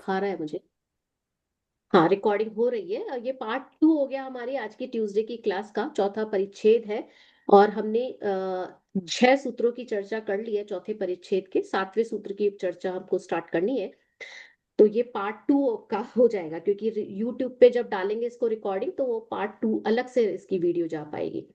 दिखा रहा है मुझे। हाँ, रिकॉर्डिंग हो रही है। ये पार्ट 2 हो गया हमारी आज की ट्यूसडे की क्लास का, चौथा परिच्छेद है। और हमने 6 सूत्रों की चर्चा कर ली है चौथे परिच्छेद के। 7वें सूत्र की चर्चा हमको स्टार्ट करनी है। तो ये पार्ट 2 का हो जाएगा, क्योंकि यूट्यूब पे जब डालेंगे इसको रिकॉर्डिंग तो वो पार्ट 2 अलग से इसकी वीडियो जा पाएगी।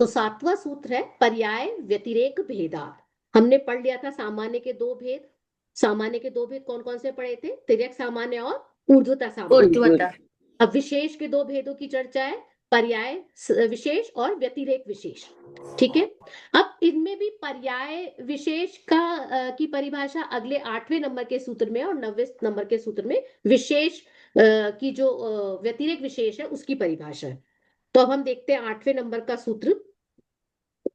तो 7वां सूत्र है पर्याय व्यतिरेक भेदात। हमने पढ़ लिया था सामान्य के दो भेद। सामान्य के दो भेद कौन कौन से पढ़े थे? तिर्यक सामान्य और ऊर्ध्वता सामान्य। ऊर्ध्वता। अब विशेष के दो भेदों की चर्चा है, पर्याय विशेष और व्यतिरेक विशेष। ठीक है। अब इनमें भी पर्याय विशेष का की परिभाषा अगले 8वें नंबर के सूत्र में और 9वें नंबर के सूत्र में विशेष की जो व्यतिरेक विशेष है उसकी परिभाषा है। तो अब हम देखते हैं 8वें नंबर का सूत्र।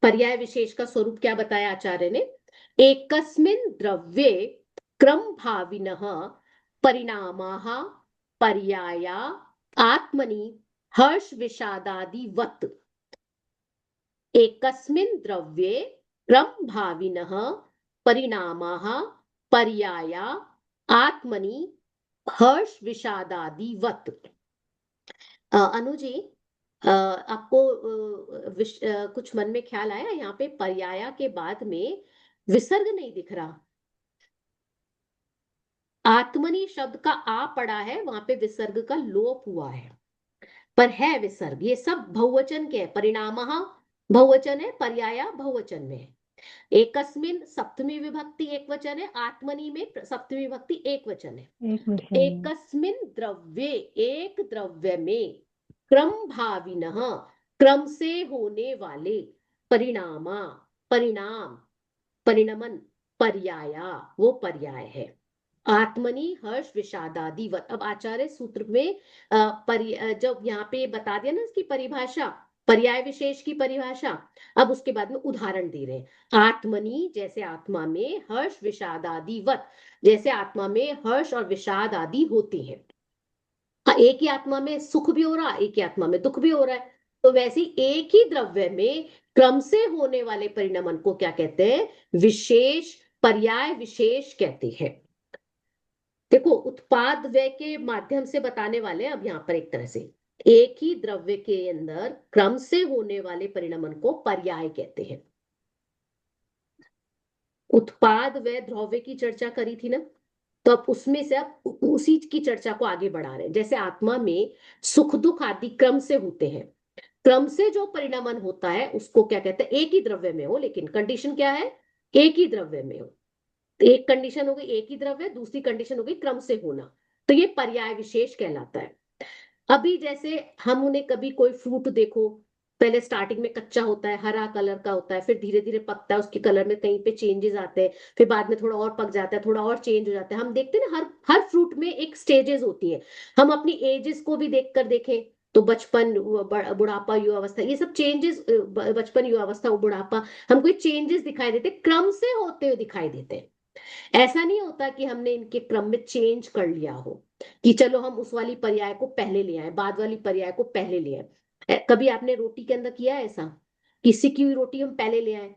पर्याय विशेष का स्वरूप क्या बताया आचार्य ने? एकस्मिन् द्रव्ये क्रम भाविनः परिणामाः पर्याया आत्मनि हर्ष विषादादिवत्। एकस्मिन् द्रव्ये क्रम भाविनः परिणामाः पर्याया आत्मनि हर्ष विषादादिवत्। अनुजी, आपको कुछ मन में ख्याल आया? यहाँ पे पर्याया के बाद में विसर्ग नहीं दिख रहा। आत्मनि शब्द का आ पड़ा है, वहां पे विसर्ग का लोप हुआ है, पर है विसर्ग। ये सब बहुवचन के है। परिणामः बहुवचन है, पर्याया बहुवचन में है। एकस्मिन सप्तमी विभक्ति एक वचन है, आत्मनि में सप्तमी विभक्ति एक वचन है। एक मिनट। एकस्मिन द्रव्ये, एक द्रव्य में, क्रम भाविनः क्रम से होने वाले, परिणामा परिणाम, परिणमन, पर्याया वो पर्याय है। आत्मनि हर्ष विषादादिवत। अब आचार्य सूत्र में जब यहाँ पे बता दिया ना इसकी परिभाषा, पर्याय विशेष की परिभाषा, अब उसके बाद में उदाहरण दे रहे हैं। आत्मनि जैसे आत्मा में, हर्ष विषादादिवत जैसे आत्मा में हर्ष और विषाद आदि होते हैं। एक ही आत्मा में सुख भी हो रहा, एक ही आत्मा में दुख भी हो रहा है। तो वैसे एक ही द्रव्य में क्रम से होने वाले परिणमन को क्या कहते हैं? विशेष, पर्याय विशेष कहते हैं। देखो, उत्पाद व्यय के माध्यम से बताने वाले हैं अब यहाँ पर। एक तरह से एक ही द्रव्य के अंदर क्रम से होने वाले परिणमन को पर्याय कहते हैं। उत्पाद व्यय द्रव्य की चर्चा करी थी ना, तो अब उसमें से अब उसी की चर्चा को आगे बढ़ा रहे हैं। जैसे आत्मा में सुख दुख आदि क्रम से होते हैं, क्रम से जो परिणमन होता है उसको क्या कहते हैं? एक ही द्रव्य में हो, लेकिन कंडीशन क्या है? एक ही द्रव्य में हो। एक कंडीशन हो गई एक ही द्रव्य, दूसरी कंडीशन हो गई क्रम से होना, तो ये पर्याय विशेष कहलाता है। अभी जैसे हम उन्हें कभी कोई फ्रूट देखो, पहले स्टार्टिंग में कच्चा होता है, हरा कलर का होता है, फिर धीरे धीरे पकता है, उसके कलर में कहीं पे चेंजेस आते हैं, फिर बाद में थोड़ा और पक जाता है, थोड़ा और चेंज हो जाता है। हम देखते हैं ना, हर हर फ्रूट में एक स्टेजेस होती है। हम अपनी एजेस को भी देख कर देखें तो बचपन, बुढ़ापा, युवावस्था, ये सब चेंजेस, बचपन, युवावस्था, बुढ़ापा, हमको ये चेंजेस दिखाई देते, क्रम से होते हुए दिखाई देते हैं। ऐसा नहीं होता कि हमने इनके क्रम में चेंज कर लिया हो, कि चलो हम उस वाली पर्याय को पहले ले आए, बाद वाली पर्याय को पहले ले आए। कभी आपने रोटी के अंदर किया है ऐसा कि सिकी हुई रोटी हम पहले ले आए?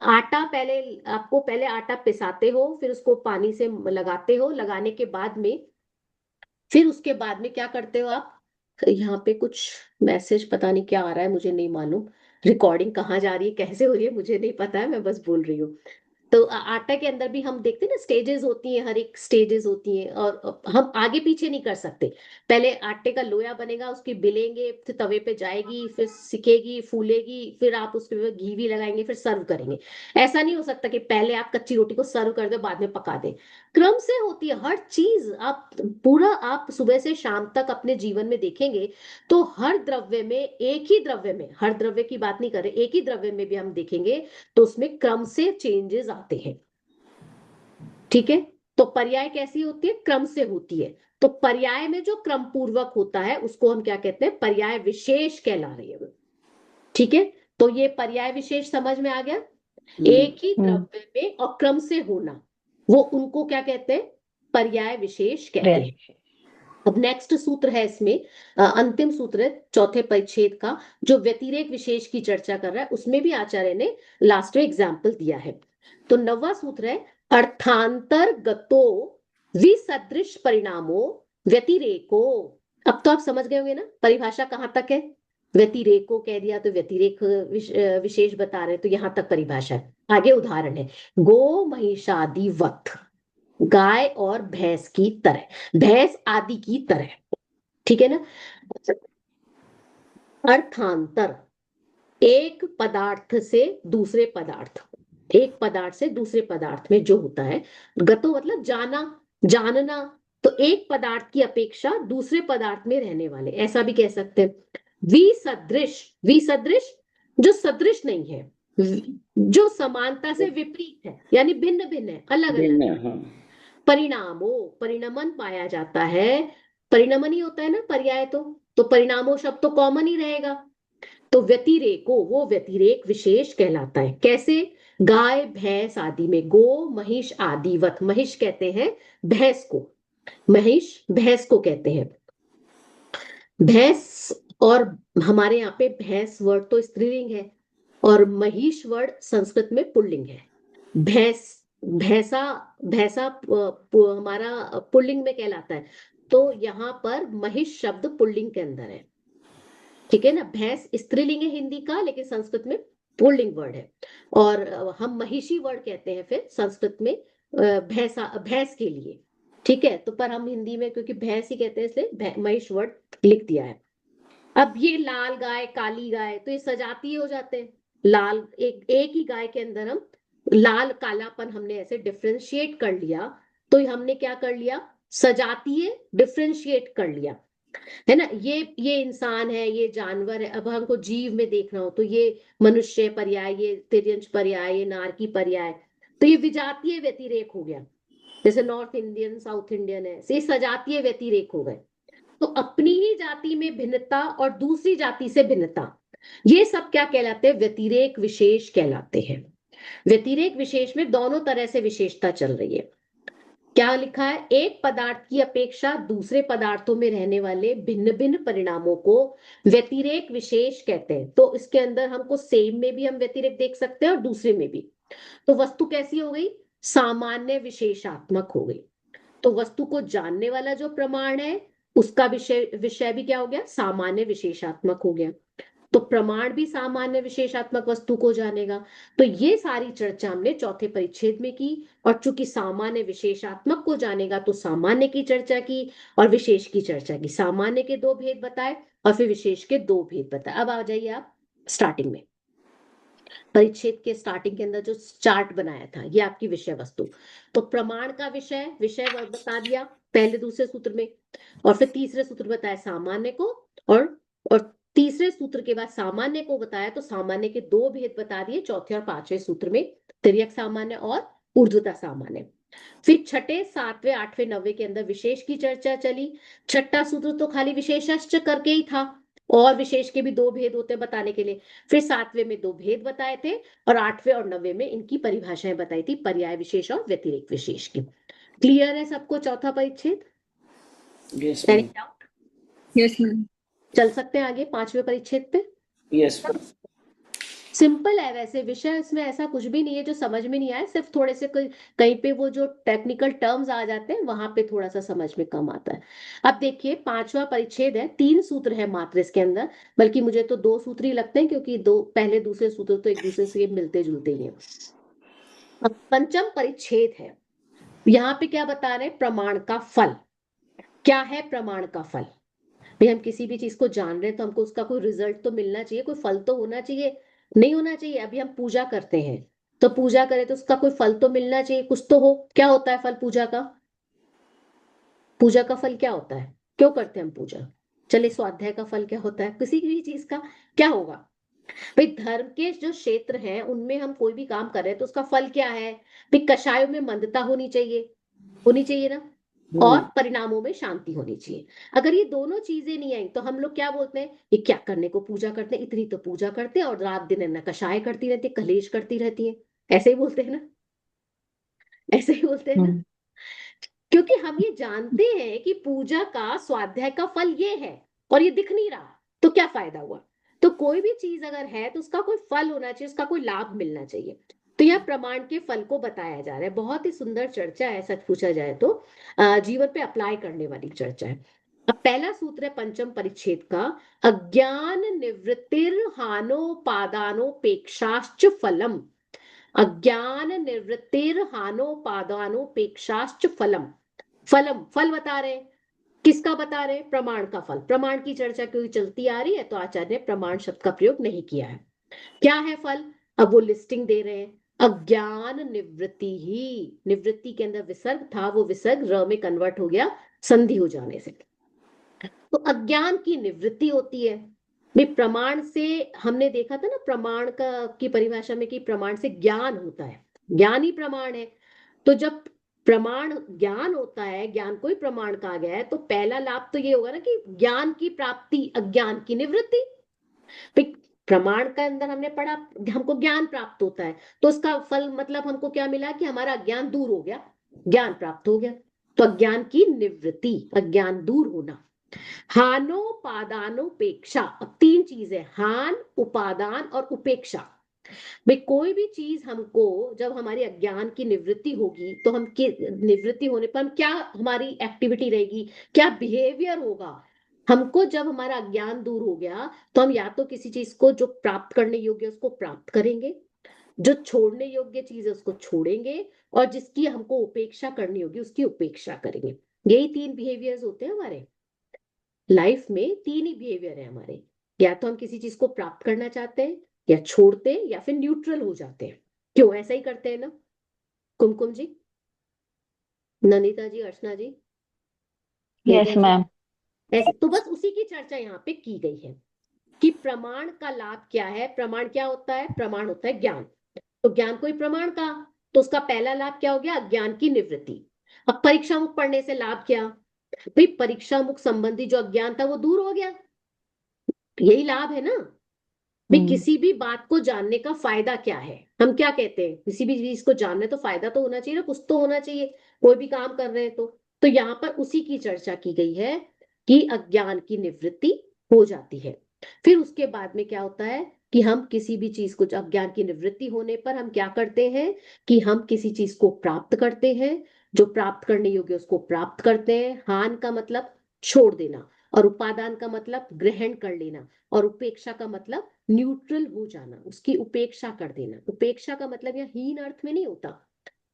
आटा पहले, आपको पहले आटा पिसाते हो, फिर उसको पानी से लगाते हो, लगाने के बाद में फिर उसके बाद में क्या करते हो आप? यहाँ पे कुछ मैसेज पता नहीं क्या आ रहा है, मुझे नहीं मालूम। रिकॉर्डिंग कहाँ जा रही है, कैसे हो रही है, मुझे नहीं पता है, मैं बस बोल रही हूँ। तो आटा के अंदर भी हम देखते हैं ना, स्टेजेस होती हैं, हर एक स्टेजेस होती हैं, और हम आगे पीछे नहीं कर सकते। पहले आटे का लोया बनेगा, उसकी बेलेंगे, फिर तवे पे जाएगी, फिर सिकेगी, फूलेगी, फिर आप उसके ऊपर घी भी लगाएंगे, फिर सर्व करेंगे। ऐसा नहीं हो सकता कि पहले आप कच्ची रोटी को सर्व कर दो बाद में पका दें। क्रम से होती है हर चीज। आप पूरा, आप सुबह से शाम तक अपने जीवन में देखेंगे तो हर द्रव्य में, एक ही द्रव्य में, हर द्रव्य की बात नहीं कर रहे, एक ही द्रव्य में भी हम देखेंगे तो उसमें क्रम से चेंजेस आते हैं। ठीक है। तो पर्याय कैसी होती है? क्रम से होती है। तो पर्याय में जो क्रम पूर्वक होता है उसको हम क्या कहते हैं? पर्याय विशेष कहला रहे हैं। ठीक है। तो ये पर्याय विशेष समझ में आ गया। एक ही द्रव्य में और क्रम से होना, वो उनको क्या कहते हैं? पर्याय विशेष कहते हैं। अब नेक्स्ट सूत्र है इसमें, अंतिम सूत्र है चौथे परिच्छेद का, जो व्यतिरेक विशेष की चर्चा कर रहा है। उसमें भी आचार्य ने लास्ट में एग्जाम्पल दिया है। तो 9वां सूत्र है अर्थांतरगतो विसदृश परिणामों व्यतिरेको। अब तो आप समझ गए होंगे ना परिभाषा कहाँ तक है। व्यतिरेको कह दिया तो व्यतिरेक विशेष बता रहे, तो यहां तक परिभाषा है। आगे उदाहरण है, गो महिषादि वत, गाय और भैंस की तरह, भैंस आदि की तरह, ठीक है ना। अर्थांतर, एक पदार्थ से दूसरे पदार्थ, एक पदार्थ से दूसरे पदार्थ में जो होता है, गतो मतलब जाना, जानना, तो एक पदार्थ की अपेक्षा दूसरे पदार्थ में रहने वाले, ऐसा भी कह सकते हैं। विसदृश, विसदृश जो सदृश नहीं है, जो समानता से विपरीत है, यानी भिन्न भिन्न है, अलग अलग। भिन्न, हाँ। परिणामो, परिणमन पाया जाता है, परिणमन ही होता है ना पर्याय, तो परिणामो शब्द तो कॉमन ही रहेगा। तो व्यतिरेको, वो व्यतिरेक विशेष कहलाता है। कैसे? गाय भैंस आदि में, गो महिष आदिवत, महिष कहते हैं भैंस को, महिष भैंस को कहते हैं, भैंस। और हमारे यहाँ पे भैंस वर्ड तो स्त्रीलिंग है और महिष वर्ड संस्कृत में पुल्लिंग है। भैंस, भैंसा, भैंसा हमारा पुल्लिंग में कहलाता है, तो यहाँ पर महिष शब्द पुल्लिंग के अंदर है, ठीक है ना। भैंस स्त्रीलिंग है हिंदी का, लेकिन संस्कृत में पुल्लिंग वर्ड है। और हम महिषी वर्ड कहते हैं फिर संस्कृत में भैंसा, भैंस के लिए, ठीक है। तो पर हम हिंदी में क्योंकि भैंस ही कहते हैं इसलिए महिष वर्ड लिख दिया है। अब ये लाल गाय काली गाय, तो ये सजातीय हो जाते हैं। लाल, एक ही गाय के अंदर हम लाल कालापन हमने ऐसे डिफ्रेंशिएट कर लिया, तो हमने क्या कर लिया, सजातीय डिफ्रेंशिएट कर लिया, है ना। ये इंसान है, ये जानवर है, अब हमको जीव में देखना हो तो ये मनुष्य पर्याय, ये तिर्यंश पर्याय, ये नारकी पर्याय, तो ये विजातीय व्यतिरेक हो गया। जैसे नॉर्थ इंडियन साउथ इंडियन है, ये सजातीय व्यतिरेक हो गए। तो अपनी ही जाति में भिन्नता और दूसरी जाति से भिन्नता, ये सब क्या कहलाते हैं, व्यतिरेक विशेष कहलाते हैं। व्यतिरेक विशेष में दोनों तरह से विशेषता चल रही है। क्या लिखा है, एक पदार्थ की अपेक्षा दूसरे पदार्थों में रहने वाले भिन्न भिन्न परिणामों को व्यतिरेक विशेष कहते हैं। तो इसके अंदर हमको सेम में भी हम व्यतिरेक देख सकते हैं और दूसरे में भी। तो वस्तु कैसी हो गई, सामान्य विशेषात्मक हो गई। तो वस्तु को जानने वाला जो प्रमाण है, उसका विषय विषय भी क्या हो गया, सामान्य विशेषात्मक हो गया। तो प्रमाण भी सामान्य विशेषात्मक वस्तु को जानेगा। तो ये सारी चर्चा हमने चौथे परिच्छेद में की। और चूंकि सामान्य विशेषात्मक को जानेगा तो सामान्य की चर्चा की और विशेष की चर्चा की। सामान्य के दो भेद बताए और फिर विशेष के दो भेद बताए। अब आ जाइए आप स्टार्टिंग में, परिच्छेद के स्टार्टिंग के अंदर जो चार्ट बनाया था, ये आपकी विषय वस्तु। तो प्रमाण का विषय, विषय बता दिया पहले दूसरे सूत्र में, और फिर तीसरे सूत्र बताया सामान्य को, और तीसरे सूत्र के बाद सामान्य को बताया तो सामान्य के दो भेद बता दिए चौथे और पांचवें सूत्र में, तिर्यक सामान्य और ऊर्ध्वता सामान्य। फिर छठे सातवें आठवें नौवें के अंदर विशेष की चर्चा चली। छठा सूत्र तो खाली विशेषांश करके ही था, और विशेष के भी दो भेद होते बताने के लिए। फिर सातवें में दो भेद बताए थे और आठवें और नौवें में इनकी परिभाषाएं बताई थी, पर्याय विशेष और व्यतिरेक विशेष की। क्लियर है सबको चौथा परिच्छेद? Yes Any ma'am. doubt? Yes ma'am. चल सकते हैं आगे पांचवें परिच्छेद पे। Yes ma'am. सिंपल है वैसे विषय, इसमें ऐसा कुछ भी नहीं है जो समझ में नहीं आए, सिर्फ थोड़े से कहीं पे वो जो टेक्निकल टर्म्स आ जाते हैं वहां पे थोड़ा सा समझ में कम आता है। अब देखिए पांचवा परिच्छेद है, 3 सूत्र है मात्र इसके अंदर, बल्कि मुझे तो 2 सूत्र ही लगते हैं क्योंकि दो पहले दूसरे सूत्र तो एक दूसरे से मिलते जुलते ही हैं। अब पंचम परिच्छेद है, यहाँ पे क्या बता रहे हैं, प्रमाण का फल। क्या है प्रमाण का फल? भाई हम किसी भी चीज को जान रहे हैं तो हमको उसका कोई रिजल्ट तो मिलना चाहिए, कोई फल तो होना चाहिए, नहीं होना चाहिए। अभी हम पूजा करते हैं तो पूजा करें तो उसका कोई फल तो मिलना चाहिए, कुछ तो हो। क्या होता है फल पूजा का? पूजा का फल क्या होता है, क्यों करते हैं हम पूजा? चलिए स्वाध्याय का फल क्या होता है, किसी भी चीज का क्या होगा? भाई धर्म के जो क्षेत्र हैं उनमें हम कोई भी काम कर रहे हैं तो उसका फल क्या है? भाई कषायों में मंदता होनी चाहिए, होनी चाहिए ना, और परिणामों में शांति होनी चाहिए। अगर ये दोनों चीजें नहीं आई तो हम लोग क्या बोलते हैं, ये क्या करने को पूजा करते हैं, इतनी तो पूजा करते हैं और रात दिन है ना कषाय करती रहती है, कलेश करती रहती है, ऐसे ही बोलते हैं ना, ऐसे ही बोलते हैं ना। क्योंकि हम ये जानते हैं कि पूजा का स्वाध्याय का फल ये है और ये दिख नहीं रहा, तो क्या फायदा हुआ? तो कोई भी चीज अगर है तो उसका कोई फल होना चाहिए, उसका कोई लाभ मिलना चाहिए। तो यह प्रमाण के फल को बताया जा रहा है। बहुत ही सुंदर चर्चा है, सच पूछा जाए तो जीवन पे अप्लाई करने वाली चर्चा है। अब पहला सूत्र है पंचम परिच्छेद का, अज्ञान निवृत्तिर हानोपादानोपेक्षाश्च फलम। अज्ञान निवृत्तिर हानोपादानोपेक्षाश्च फलम। फलम फल बता रहे हैं, किसका बता रहे हैं? प्रमाण का फल। प्रमाण की चर्चा क्योंकि चलती आ रही है तो आचार्य ने प्रमाण शब्द का प्रयोग नहीं किया है। क्या है फल? अब वो लिस्टिंग दे रहे हैं। अज्ञान निवृत्ति ही, निवृत्ति के अंदर विसर्ग था, वो विसर्ग र में कन्वर्ट हो गया संधि हो जाने से। तो अज्ञान की निवृत्ति होती है। भाई प्रमाण से हमने देखा था ना, प्रमाण का की परिभाषा में कि प्रमाण से ज्ञान होता है, ज्ञान ही प्रमाण है। तो जब प्रमाण ज्ञान होता है, ज्ञान को ही प्रमाण कहा गया है, तो पहला लाभ तो ये होगा ना कि ज्ञान की प्राप्ति, अज्ञान की निवृत्ति। प्रमाण के अंदर हमने पढ़ा हमको ज्ञान प्राप्त होता है, तो उसका फल मतलब हमको क्या मिला कि हमारा अज्ञान दूर हो गया, ज्ञान प्राप्त हो गया। तो अज्ञान की निवृत्ति, अज्ञान दूर होना। हानोपादानोपेक्षा, अब तीन चीजें, हान, उपादान और उपेक्षा। भाई कोई भी चीज हमको, जब हमारी अज्ञान की निवृत्ति होगी तो हम की निवृत्ति होने पर हम क्या, हमारी एक्टिविटी रहेगी, क्या बिहेवियर होगा हमको? जब हमारा अज्ञान दूर हो गया तो हम या तो किसी चीज को जो प्राप्त करने योग्य है उसको प्राप्त करेंगे, जो छोड़ने योग्य चीज है उसको छोड़ेंगे, और जिसकी हमको उपेक्षा करनी होगी उसकी उपेक्षा करेंगे। यही तीन बिहेवियर्स होते हैं हमारे लाइफ में। तीन ही बिहेवियर है हमारे, या तो हम किसी चीज को प्राप्त करना चाहते हैं, या छोड़ते हैं, या फिर न्यूट्रल हो जाते हैं। क्यों ऐसा ही करते हैं ना कुमकुम जी, नंदिता जी, अर्चना जी, यस मेघा जी? मैम। ऐसे तो बस उसी की चर्चा यहाँ पे की गई है कि प्रमाण का लाभ क्या है। प्रमाण क्या होता है? प्रमाण होता है ज्ञान। तो ज्ञान को ही प्रमाण का, तो उसका पहला लाभ क्या हो गया? अज्ञान की निवृत्ति। अब परीक्षा मुख पढ़ने से लाभ क्या? भाई परीक्षा मुख संबंधी जो अज्ञान था वो दूर हो गया, यही लाभ है ना। भाई किसी भी बात को जानने का फायदा क्या है? हम क्या कहते हैं, किसी भी चीज को जानने तो फायदा तो होना चाहिए ना, कुछ तो होना चाहिए, कोई भी काम कर रहे हैं तो यहाँ पर उसी की चर्चा की गई है कि अज्ञान की निवृत्ति हो जाती है। फिर उसके बाद में क्या होता है कि हम किसी भी चीज को, अज्ञान की निवृत्ति होने पर हम क्या करते हैं कि हम किसी चीज को प्राप्त करते हैं, जो प्राप्त करने योग्य उसको प्राप्त करते हैं। हान का मतलब छोड़ देना, और उपादान का मतलब ग्रहण कर लेना, और उपेक्षा का मतलब न्यूट्रल हो जाना, उसकी उपेक्षा कर देना। उपेक्षा का मतलब यह हीन अर्थ में नहीं होता,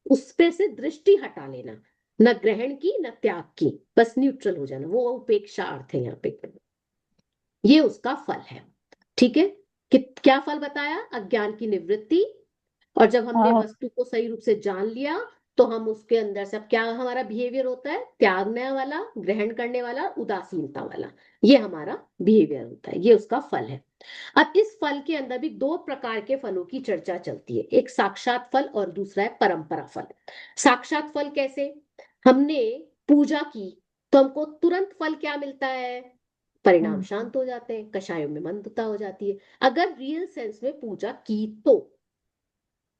उस पे से दृष्टि हटा लेना, न ग्रहण की न त्याग की, बस न्यूट्रल हो जाना, वो उपेक्षा अर्थ है यहाँ पे। ये उसका फल है। ठीक है, कि क्या फल बताया? अज्ञान की निवृत्ति। और जब हमने हाँ। वस्तु को सही रूप से जान लिया तो हम उसके अंदर से, अब क्या हमारा बिहेवियर होता है? त्यागने वाला, ग्रहण करने वाला, उदासीनता वाला, ये हमारा बिहेवियर होता है, ये उसका फल है। अब इस फल के अंदर भी दो प्रकार के फलों की चर्चा चलती है, एक साक्षात फल और दूसरा है परंपरा फल। साक्षात फल कैसे? हमने पूजा की तो हमको तुरंत फल क्या मिलता है? परिणाम शांत हो जाते हैं, कषायों में मंदता हो जाती है। अगर रियल सेंस में पूजा की तो,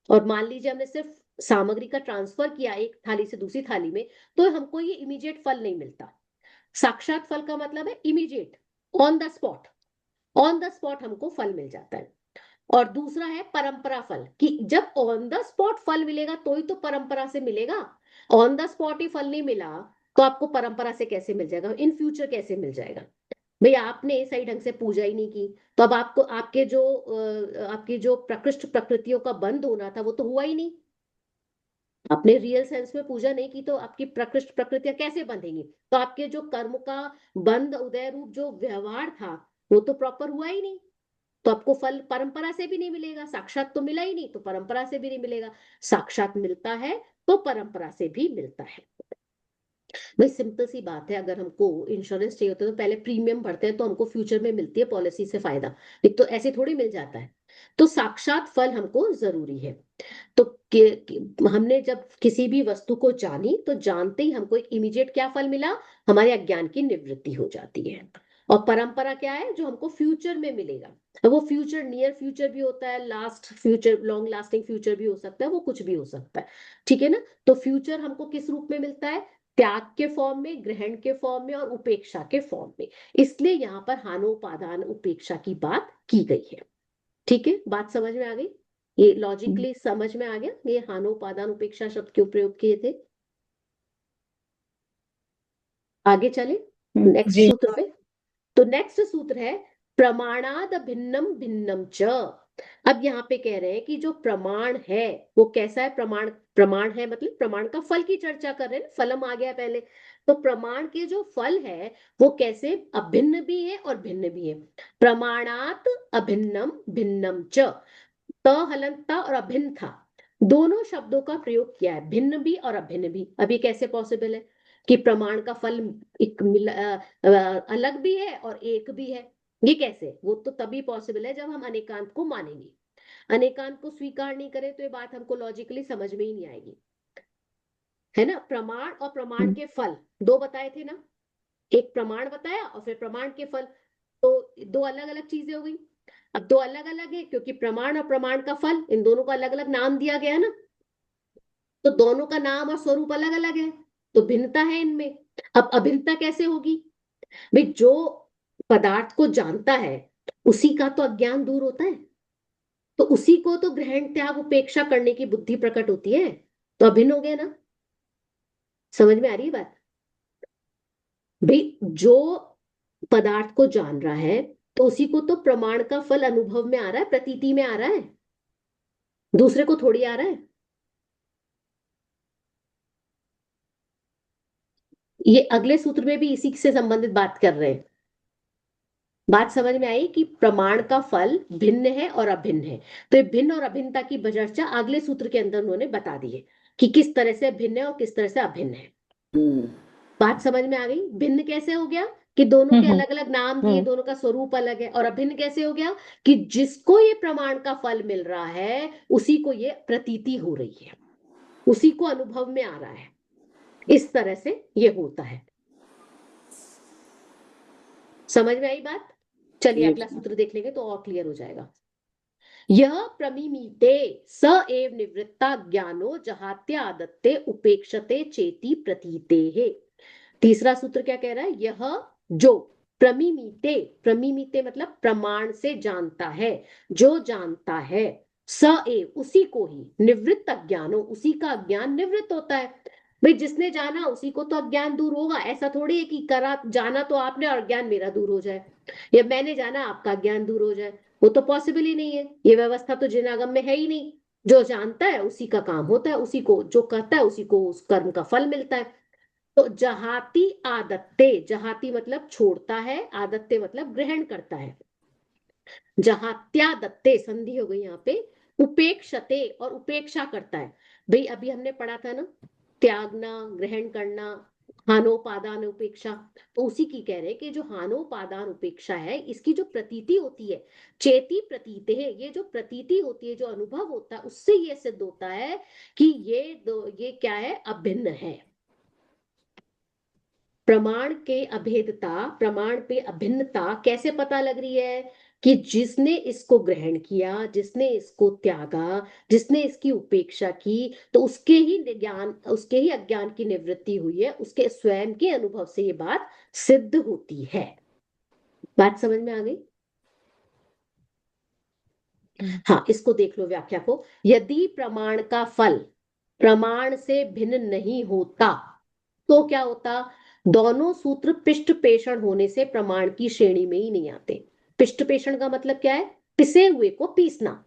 और मान लीजिए हमने सिर्फ सामग्री का ट्रांसफर किया एक थाली से दूसरी थाली में, तो हमको ये इमीडिएट फल नहीं मिलता। साक्षात फल का मतलब है immediate, on the spot, on the spot हमको फल मिल जाता है। और दूसरा है परंपरा फल, कि जब ऑन द स्पॉट फल मिलेगा तो ही तो परंपरा से मिलेगा। ऑन द स्पॉट ही फल नहीं मिला तो आपको परंपरा से कैसे मिल जाएगा, इन फ्यूचर कैसे मिल जाएगा? भाई आपने सही ढंग से पूजा ही नहीं की, तो अब आपको आपकी जो प्रकृष्ट प्रकृतियों का बंद होना था वो तो हुआ ही नहीं। आपने रियल सेंस में पूजा नहीं की तो आपकी प्रकृष्ट प्रकृतियां कैसे बंधेंगी? तो आपके जो कर्म का बंद उदय रूप जो व्यवहार था वो तो प्रॉपर हुआ ही नहीं। तो आपको फल परंपरा से भी नहीं मिलेगा, साक्षात तो मिला ही नहीं तो परंपरा से भी नहीं मिलेगा। साक्षात मिलता है तो परंपरा से भी मिलता है। भाई सिंपल सी बात है, अगर हमको इंश्योरेंस चाहिए होता है तो पहले प्रीमियम भरते हैं तो हमको फ्यूचर में मिलती है पॉलिसी से फायदा, एक तो ऐसे थोड़ी मिल जाता है। तो साक्षात फल हमको जरूरी है। तो हमने जब किसी भी वस्तु को जानी तो जानते ही हमको एक इमीडिएट क्या फल मिला? हमारे अज्ञान की निवृत्ति हो जाती है। और परंपरा क्या है? जो हमको फ्यूचर में मिलेगा। अब वो फ्यूचर नियर फ्यूचर भी होता है, last future, long lasting future भी हो सकता है, वो कुछ भी हो सकता है। ठीक है ना? तो फ्यूचर हमको किस रूप में मिलता है? त्याग के फॉर्म में, ग्रहण के फॉर्म में, और उपेक्षा के फॉर्म में। इसलिए यहाँ पर हानोपादान उपेक्षा की बात की गई है। ठीक है, बात समझ में आ गई? ये लॉजिकली समझ में आ गया ये हानोपादान उपेक्षा शब्द क्यों प्रयोग किए थे? आगे चले नेक्स्ट जी। सूत्र पे। तो नेक्स्ट सूत्र है प्रमाणाद भिन्नम भिन्नम च। अब यहाँ पे कह रहे हैं कि जो प्रमाण है वो कैसा है? प्रमाण, प्रमाण है मतलब प्रमाण का फल की चर्चा कर रहे हैं, फलम आ गया पहले। तो प्रमाण के जो फल है वो कैसे अभिन्न भी है और भिन्न भी है। प्रमाणात अभिन्नम भिन्नम च, त हलंता और अभिन्न था, दोनों शब्दों का प्रयोग किया है, भिन्न भी और अभिन्न भी। अभी कैसे पॉसिबल है कि प्रमाण का फल एक अलग भी है और एक भी है? ये कैसे? वो तो तभी पॉसिबल है जब हम अनेकांत को मानेंगे। अनेकांत को स्वीकार नहीं करें तो ये बात हमको लॉजिकली समझ में ही नहीं आएगी, है ना। प्रमाण और प्रमाण के फल दो बताए थे ना, एक प्रमाण बताया और फिर प्रमाण के फल, तो दो अलग अलग चीजें हो गई। अब दो अलग अलग है क्योंकि प्रमाण और प्रमाण का फल, इन दोनों को अलग अलग नाम दिया गया है ना, तो दोनों का नाम और स्वरूप अलग अलग है, तो भिन्नता है इनमें। अब अभिन्नता कैसे होगी? भाई जो पदार्थ को जानता है उसी का तो अज्ञान दूर होता है, तो उसी को तो ग्रहण त्याग उपेक्षा करने की बुद्धि प्रकट होती है, तो अभिन्न हो गया ना। समझ में आ रही है बात? भाई जो पदार्थ को जान रहा है तो उसी को तो प्रमाण का फल अनुभव में आ रहा है, प्रतीति में आ रहा है, दूसरे को थोड़ी आ रहा है। ये अगले सूत्र में भी इसी से संबंधित बात कर रहे हैं। बात समझ में आई कि प्रमाण का फल भिन्न है और अभिन्न है। तो ये भिन्न और अभिन्नता की चर्चा अगले सूत्र के अंदर उन्होंने बता दी है कि किस तरह से भिन्न है और किस तरह से अभिन्न है। हम्म। बात समझ में आ गई? भिन्न कैसे हो गया कि दोनों के हम्म। अलग अलग नाम दिए, हम्म। दोनों का स्वरूप अलग है। और अभिन्न कैसे हो गया कि जिसको ये प्रमाण का फल मिल रहा है उसी को ये प्रतीति हो रही है, उसी को अनुभव में आ रहा है। इस तरह से ये होता है। समझ में आई बात? चलिए ये अगला सूत्र देख लेंगे तो और क्लियर हो जाएगा। यह प्रमिमीते स एव निवृत्ता ज्ञानो जहात्य आदत्ते उपेक्षते चेति प्रतीते है। तीसरा सूत्र क्या कह रहा है? यह जो प्रमिमीते, प्रमिमीते मतलब प्रमाण से जानता है, जो जानता है, स एव उसी को ही, निवृत्त अज्ञानो उसी का अज्ञान निवृत्त होता है। भाई जिसने जाना उसी को तो अज्ञान दूर होगा। ऐसा थोड़ी है कि करा जाना तो आपने और ज्ञान मेरा दूर हो जाए, या मैंने जाना आपका ज्ञान दूर हो जाए। वो तो पॉसिबल ही नहीं है, ये व्यवस्था तो जिनागम में है ही नहीं। जो जानता है उसी का काम होता है, उसी को जो करता है उसी को उस कर्म का फल मिलता है। तो जहाती आदत्ते, जहाती मतलब छोड़ता है, आदत्ते मतलब ग्रहण करता है। जहात्यादत्ते संधि हो गई यहाँ पे, उपेक्षते और उपेक्षा करता है। भाई अभी हमने पढ़ा था ना, त्यागना, ग्रहण करना, हानोपादान उपेक्षा। तो उसी की कह रहे हैं कि जो हानोपादान उपेक्षा है इसकी जो प्रतीति होती है, चेती प्रतीति है, ये जो प्रतीति होती है, जो अनुभव होता है, उससे ये सिद्ध होता है कि ये क्या है? अभिन्न है। प्रमाण के अभेदता, प्रमाण पे अभिन्नता कैसे पता लग रही है? कि जिसने इसको ग्रहण किया, जिसने इसको त्यागा, जिसने इसकी उपेक्षा की, तो उसके ही ज्ञान, उसके ही अज्ञान की निवृत्ति हुई है, उसके स्वयं के अनुभव से ये बात सिद्ध होती है। बात समझ में आ गई? हाँ, इसको देख लो व्याख्या को। यदि प्रमाण का फल प्रमाण से भिन्न नहीं होता तो क्या होता? दोनों सूत्र पिष्ट पेषण होने से प्रमाण की श्रेणी में ही नहीं आते। पिष्ट पेषण का मतलब क्या है? पिसे हुए को पीसना।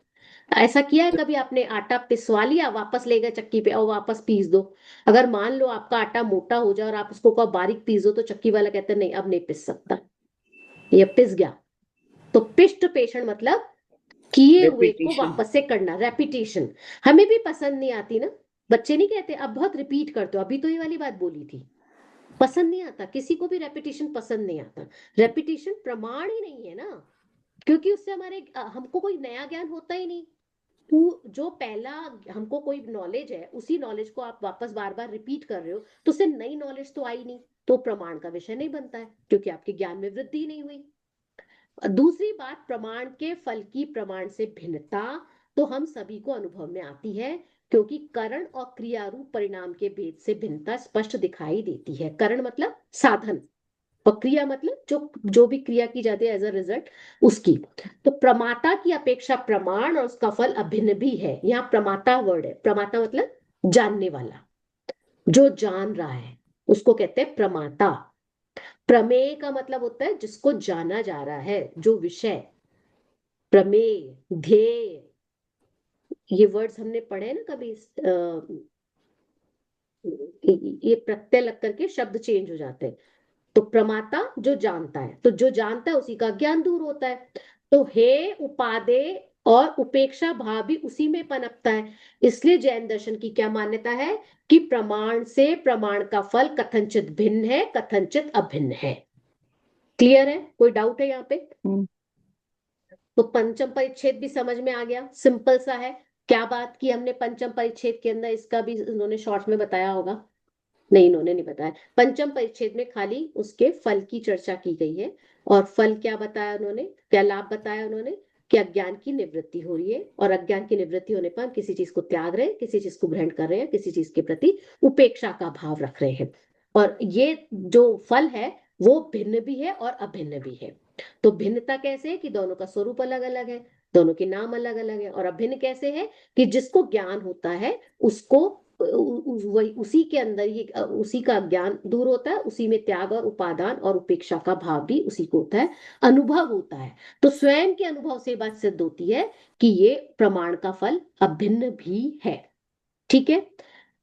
ऐसा किया है कभी आपने? आटा पिसवा लिया, वापस ले गए चक्की पे और वापस पीस दो। अगर मान लो आपका आटा मोटा हो जाए और आप उसको कहो बारीक पीस दो, तो चक्की वाला कहता है नहीं अब नहीं पिस सकता, ये पिस गया। तो पिष्ट पेषण मतलब किए हुए को रेपिटेशन। वापस से करना, रेपिटेशन। हमें भी पसंद नहीं आती ना, बच्चे नहीं कहते अब बहुत रिपीट करते हो, अभी तो ये वाली बात बोली थी। पसंद नहीं आता किसी को भी, रेपिटेशन पसंद नहीं आता। रेपिटेशन प्रमाण ही नहीं है ना, क्योंकि उससे हमारे हमको कोई नया ज्ञान होता ही नहीं। जो पहला हमको कोई नॉलेज है उसी नॉलेज को आप वापस बार बार रिपीट कर रहे हो, तो उससे नई नॉलेज तो आई नहीं, तो प्रमाण का विषय नहीं बनता है क्योंकि आपके ज्ञान में वृद्धि नहीं हुई। दूसरी बात, प्रमाण के फल की प्रमाण से भिन्नता तो हम सभी को अनुभव में आती है, क्योंकि करण और क्रिया रूप परिणाम के भेद से भिन्नता स्पष्ट दिखाई देती है। करण मतलब साधन और क्रिया मतलब जो जो भी क्रिया की जाती है एज अ रिजल्ट उसकी। तो प्रमाता की अपेक्षा प्रमाण और उसका फल अभिन्न भी है। यहाँ प्रमाता वर्ड है, प्रमाता मतलब जानने वाला, जो जान रहा है उसको कहते हैं प्रमाता। प्रमेय का मतलब होता है जिसको जाना जा रहा है, जो विषय। प्रमेय, ध्येय, ये वर्ड्स हमने पढ़े हैं ना कभी। ये प्रत्यय लग करके शब्द चेंज हो जाते हैं। तो प्रमाता जो जानता है, तो जो जानता है उसी का ज्ञान दूर होता है। तो हे उपादे और उपेक्षा भाव भी उसी में पनपता है। इसलिए जैन दर्शन की क्या मान्यता है कि प्रमाण से प्रमाण का फल कथनचित भिन्न है, कथनचित अभिन्न है। क्लियर है? कोई डाउट है यहाँ पे? हम्म। तो पंचम परिच्छेद भी समझ में आ गया, सिंपल सा है। क्या बात की हमने पंचम परिच्छेद के अंदर, इसका भी उन्होंने शॉर्ट में बताया होगा। नहीं, इन्होंने नहीं बताया। पंचम परिच्छेद में खाली उसके फल की चर्चा की गई है। और फल क्या बताया उन्होंने, क्या लाभ बताया उन्होंने, कि अज्ञान की निवृत्ति हो रही है, और अज्ञान की निवृत्ति होने पर हम किसी चीज को त्याग रहे हैं, किसी चीज को ग्रहण कर रहे हैं, किसी चीज के प्रति उपेक्षा का भाव रख रहे हैं। और ये जो फल है वो भिन्न भी है और अभिन्न भी है। तो भिन्नता कैसे है कि दोनों का स्वरूप अलग अलग है, दोनों के नाम अलग अलग है। और अभिन्न कैसे है कि जिसको ज्ञान होता है उसको वही उसी के अंदर ही उसी का ज्ञान दूर होता है, उसी में त्याग और उपादान और उपेक्षा का भाव भी उसी को होता है, अनुभव होता है। तो स्वयं के अनुभव से बात सिद्ध होती है कि ये प्रमाण का फल अभिन्न भी है। ठीक है।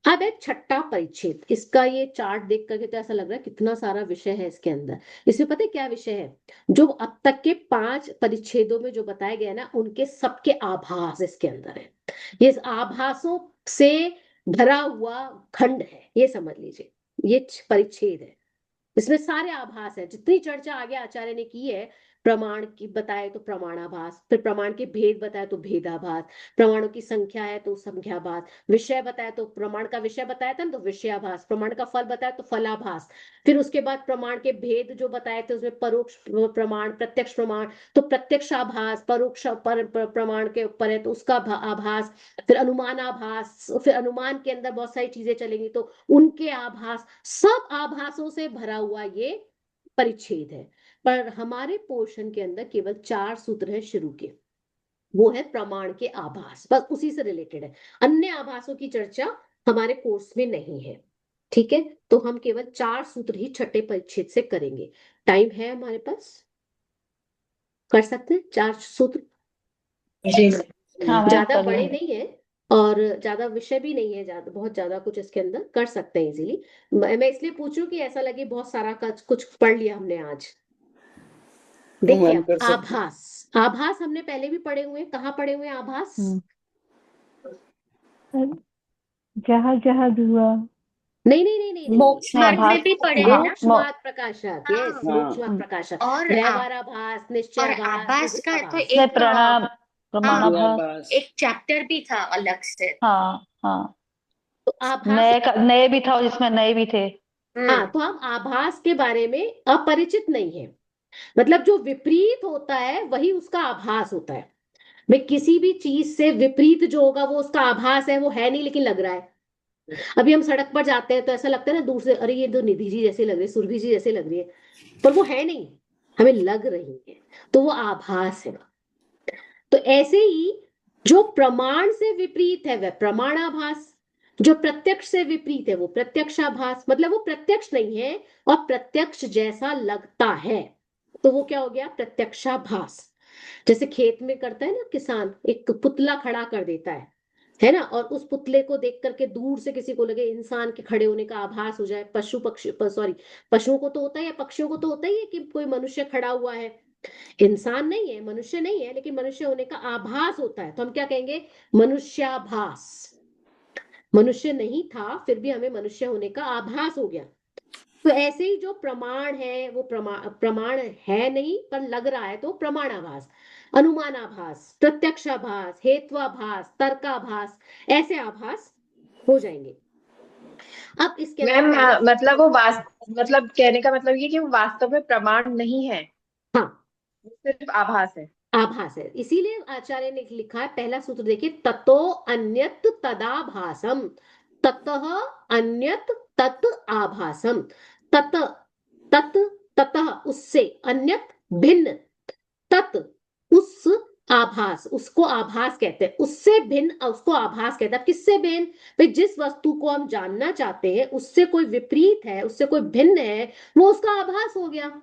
अब एक छठा परिच्छेद, इसका ये चार्ट देख करके तो ऐसा लग रहा है कितना सारा विषय है इसके अंदर। इसमें पता है क्या विषय है? जो अब तक के 5 परिच्छेदों में जो बताए गए ना, उनके सबके आभास इसके अंदर है। ये आभासों से भरा हुआ खंड है, ये समझ लीजिए। ये परिच्छेद है, इसमें सारे आभास है। जितनी चर्चा आगे आचार्य ने की है, प्रमाण की बताए तो प्रमाणाभास, फिर प्रमाण के भेद बताए तो भेदाभास, प्रमाणों की संख्या है तो संख्याभास, विषय बताया तो प्रमाण का विषय बताया था ना तो विषयाभास, प्रमाण का फल बताया तो फलाभास। फिर उसके बाद प्रमाण के भेद जो बताए थे उसमें परोक्ष प्रमाण, प्रत्यक्ष प्रमाण, तो प्रत्यक्षाभास, परोक्ष प्रमाण के ऊपर है तो उसका आभास। फिर अनुमानाभास, फिर अनुमान के अंदर बहुत सारी चीजें चलेंगी तो उनके आभास, सब आभासों से भरा हुआ ये परिच्छेद है। पर हमारे पोर्शन के अंदर केवल 4 सूत्र है शुरू के, वो है प्रमाण के आभास, बस उसी से रिलेटेड है। अन्य आभासों की चर्चा हमारे कोर्स में नहीं है। ठीक है। तो हम केवल 4 सूत्र ही छठे परिच्छेद से करेंगे। टाइम है हमारे पास, कर सकते हैं 4 सूत्र। जी हाँ मैम ज्यादा कर बड़े लेंगे। नहीं है और ज्यादा विषय भी नहीं है, ज्यादा बहुत ज्यादा कुछ इसके अंदर कर सकते हैं इजीली। मैं इसलिए पूछूं कि ऐसा लगे बहुत सारा कुछ पढ़ लिया हमने आज। देखिए मैम अब कर सकते आभास, आभास हमने पहले भी पढ़े हुए हैं। कहाँ पढ़े हुए हैं आभास? हम्म। जहाँ जहाँ धुआ। नहीं नहीं नहीं नहीं नहीं, नहीं मोक्षमार्ग में आभास। भी पढ़े हैं हाँ ना। मोक्षमार्ग प्रकाशक, यस, हाँ। मोक्षमार्ग हाँ प्रकाशक, और व्यवहाराभास, और निश्चयाभास, आभास का तो विरोधाभास। नहीं एक प्रमाणाभास। क्रियाभास। एक चैप्टर भी था अलग से। हाँ हाँ। तो आभास, नए भी था जिसमें नए भी थे। हाँ, तो हम आभास के बारे में अपरिचित नहीं है। मतलब जो विपरीत होता है वही उसका आभास होता है। भाई किसी भी चीज से विपरीत जो होगा वो उसका आभास है, वो है नहीं लेकिन लग रहा है। अभी हम सड़क पर जाते हैं तो ऐसा लगता है ना दूर से, अरे ये तो निधि जी जैसे लग रही है, सुरभि जी जैसे लग रही है, पर वो है नहीं, हमें लग रही है, तो वो आभास है। तो ऐसे ही जो प्रमाण से विपरीत है वह प्रमाणाभास, जो प्रत्यक्ष से विपरीत है वो प्रत्यक्षाभास। मतलब वो प्रत्यक्ष नहीं है और प्रत्यक्ष जैसा लगता है, तो वो क्या हो गया? प्रत्यक्षाभास। जैसे खेत में करता है ना किसान, एक पुतला खड़ा कर देता है ना, और उस पुतले को देख करके दूर से किसी को लगे इंसान के खड़े होने का आभास हो जाए। पशु पक्षी सॉरी, पशुओं को तो होता है या पक्षियों को तो होता ही है कि कोई मनुष्य खड़ा हुआ है। इंसान नहीं है, मनुष्य नहीं है, लेकिन मनुष्य होने का आभास होता है, तो हम क्या कहेंगे? मनुष्याभास। मनुष्य नहीं था फिर भी हमें मनुष्य होने का आभास हो गया। तो ऐसे ही जो प्रमाण है वो प्रमाण है नहीं पर लग रहा है, तो प्रमाणाभास, अनुमानाभास, प्रत्यक्षाभास, हेत्वाभास, तर्काभास, ऐसे आभास हो जाएंगे। अब इसके अंदर मैम पहला, मतलब मतलब कहने का मतलब ये कि वो वास्तव में प्रमाण नहीं है, हाँ, वो सिर्फ आभास है। आभास है। इसीलिए आचार्य ने लिखा है पहला सूत्र देखिए, ततो अन्यत तदाभासम, ततः अन्यत तत् आभासम। तत, तत्, ततः उससे, अन्यत भिन्न, तत् उस आभास, उसको आभास कहते हैं, उससे भिन्न उसको आभास कहते हैं। अब किससे भिन्न? भाई जिस वस्तु को हम जानना चाहते हैं उससे कोई विपरीत है, उससे कोई भिन्न है, वो उसका आभास हो गया।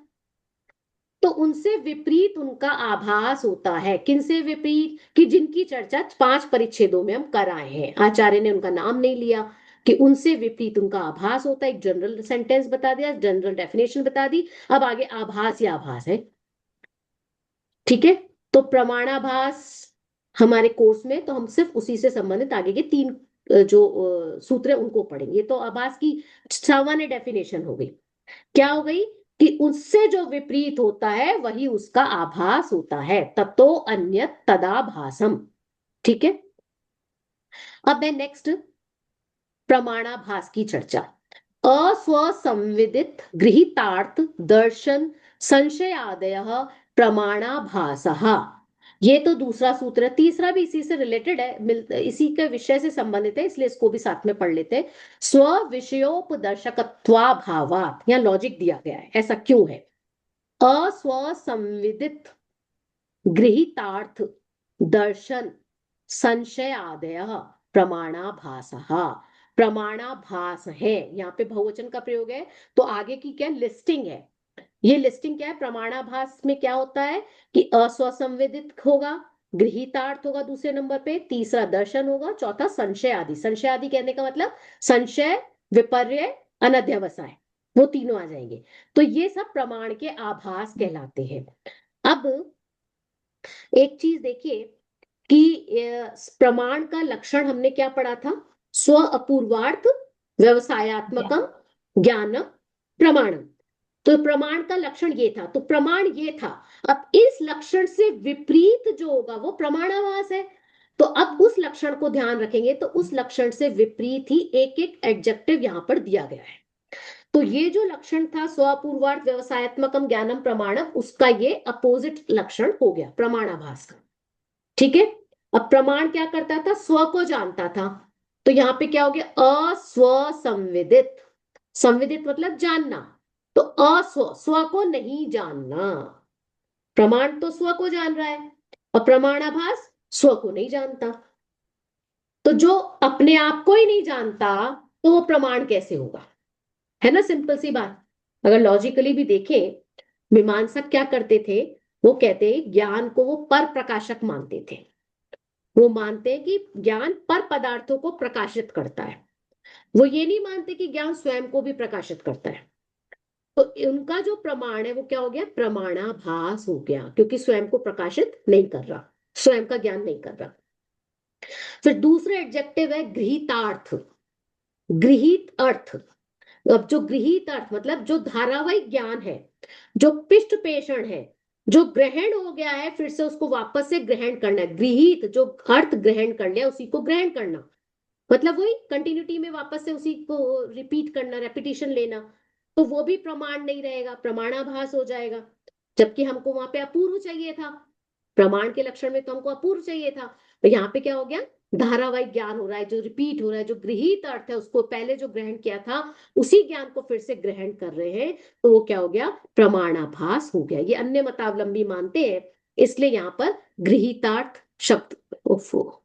तो उनसे विपरीत उनका आभास होता है। किनसे विपरीत? कि जिनकी चर्चा 5 परिच्छेदों में हम कर आए हैं, आचार्य ने उनका नाम नहीं लिया, कि उनसे विपरीत उनका आभास होता है। एक जनरल सेंटेंस बता दिया, जनरल डेफिनेशन बता दी, अब आगे आभास या आभास है। ठीक है, तो प्रमाणाभास हमारे कोर्स में तो हम सिर्फ उसी से संबंधित आगे के 3 जो सूत्र है उनको पढ़ेंगे। तो आभास की सामान्य डेफिनेशन हो गई। क्या हो गई? कि उससे जो विपरीत होता है वही उसका आभास होता है, ततो अन्यत तदाभासम। ठीक है, अब मैं नेक्स्ट प्रमाणाभास की चर्चा। अस्वसंविदित गृहीतार्थ दर्शन संशयादय प्रमाणाभासः। ये तो दूसरा सूत्र है। तीसरा भी इसी से रिलेटेड है, इसी के विषय से संबंधित है, इसलिए इसको भी साथ में पढ़ लेते हैं। स्व विषयोपदर्शकत्वाभावात्, यहाँ लॉजिक दिया गया है, ऐसा क्यों है? अस्वसंविदित गृहीतार्थ दर्शन संशयादय प्रमाणाभासः। प्रमाणाभास है, यहाँ पे बहुवचन का प्रयोग है, तो आगे की क्या लिस्टिंग है? ये लिस्टिंग क्या है? प्रमाणाभास में क्या होता है कि अस्वसंवेदित होगा, गृहीतार्थ होगा दूसरे नंबर पे, तीसरा दर्शन होगा, चौथा संशय आदि। संशय आदि कहने का मतलब संशय, विपर्य, अनध्यवसाय, वो तीनों आ जाएंगे। तो ये सब प्रमाण के आभास कहलाते हैं। अब एक चीज देखिए कि प्रमाण का लक्षण हमने क्या पढ़ा था? स्व अपूर्वार्थ व्यवसायत्मकम ज्ञानम प्रमाणम। तो प्रमाण का लक्षण ये था, तो प्रमाण ये था। अब इस लक्षण से विपरीत जो होगा वो प्रमाणाभास है। तो अब उस लक्षण को ध्यान रखेंगे तो उस लक्षण से विपरीत ही एक एक एडजेक्टिव यहां पर दिया गया है। तो ये जो लक्षण था स्वपूर्वार्थ व्यवसायत्मकम ज्ञानम प्रमाणम, उसका ये अपोजिट लक्षण हो गया प्रमाणाभास का। ठीक है, अब प्रमाण क्या करता था? स्व को जानता था। तो यहाँ पे क्या हो गया? अस्वसंविदित। संविदित मतलब जानना, तो अस्व, स्व को नहीं जानना। प्रमाण तो स्व को जान रहा है और प्रमाणाभास स्व को नहीं जानता। तो जो अपने आप को ही नहीं जानता तो वो प्रमाण कैसे होगा? है ना, सिंपल सी बात। अगर लॉजिकली भी देखें, मीमांसक क्या करते थे? वो कहते ज्ञान को वो पर प्रकाशक मानते थे। वो मानते हैं कि ज्ञान पर पदार्थों को प्रकाशित करता है, वो ये नहीं मानते कि ज्ञान स्वयं को भी प्रकाशित करता है। तो उनका जो प्रमाण है वो क्या हो गया? प्रमाणाभास हो गया, क्योंकि स्वयं को प्रकाशित नहीं कर रहा, स्वयं का ज्ञान नहीं कर रहा। फिर दूसरा एडजेक्टिव है गृहीतार्थ। गृहीत अर्थ, अब जो गृहीत अर्थ मतलब जो धारावाहिक ज्ञान है, जो पिष्ट पेषण है, जो ग्रहण हो गया है, फिर से उसको वापस से ग्रहण करना है। गृहीत जो अर्थ ग्रहण कर लिया उसी को ग्रहण करना, मतलब वही कंटिन्यूटी में वापस से उसी को रिपीट करना, रेपिटेशन लेना। तो वो भी प्रमाण नहीं रहेगा, प्रमाणाभास हो जाएगा। जबकि हमको वहां पे अपूर्व चाहिए था, प्रमाण के लक्षण में तो हमको अपूर्व चाहिए था। तो यहाँ पे क्या हो गया? धारावाहिक ज्ञान हो रहा है, जो रिपीट हो रहा है, जो गृहीत अर्थ है उसको पहले जो ग्रहण किया था उसी ज्ञान को फिर से ग्रहण कर रहे हैं, तो वो क्या हो गया? प्रमाणाभास हो गया। ये अन्य मतावलंबी मानते हैं, इसलिए यहाँ पर गृहीतार्थ शब्द ओफो।